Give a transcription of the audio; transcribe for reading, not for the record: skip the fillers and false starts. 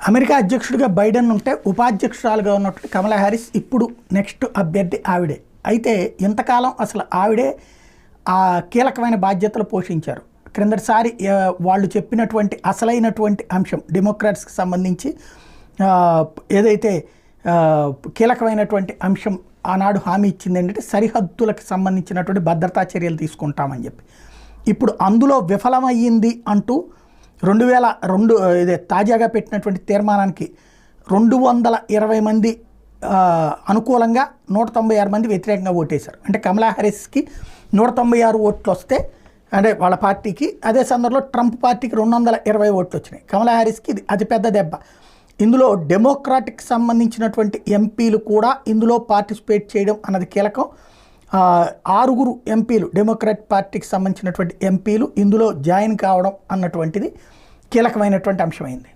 America అధ్యక్షుడిగా Biden ఉంటే ఉపాధ్యక్షురాలుగా ఉన్నటువంటి కమలా హ్యారిస్ ఇప్పుడు నెక్స్ట్ అభ్యర్థి ఆవిడే. అయితే ఇంతకాలం అసలు ఆవిడే ఆ కీలకమైన బాధ్యతలు పోషించారు. క్రిందటిసారి వాళ్ళు చెప్పినటువంటి అసలైనటువంటి అంశం డెమోక్రాట్స్కి సంబంధించి ఏదైతే కీలకమైనటువంటి అంశం ఆనాడు హామీ ఇచ్చింది ఏంటంటే సరిహద్దులకు సంబంధించినటువంటి భద్రతా చర్యలు తీసుకుంటామని చెప్పి, ఇప్పుడు అందులో విఫలమయ్యింది అంటూ 2002 ఇదే తాజాగా పెట్టినటువంటి తీర్మానానికి 220 మంది అనుకూలంగా 196 మంది వ్యతిరేకంగా ఓటేశారు. అంటే కమలా హ్యారిస్కి 196 ఓట్లు వస్తే అంటే వాళ్ళ పార్టీకి, అదే సందర్భంలో ట్రంప్ పార్టీకి 220 ఓట్లు వచ్చినాయి. కమలా హ్యారిస్కి ఇది అతిపెద్ద దెబ్బ. ఇందులో డెమోక్రాటిక్ సంబంధించినటువంటి ఎంపీలు కూడా ఇందులో పార్టిసిపేట్ చేయడం అన్నది కీలకం. 6 ఎంపీలు డెమోక్రాట్ పార్టీకి సంబంధించినటువంటి ఎంపీలు ఇందులో జాయిన్ కావడం అన్నటువంటిది కీలకమైనటువంటి అంశమైంది.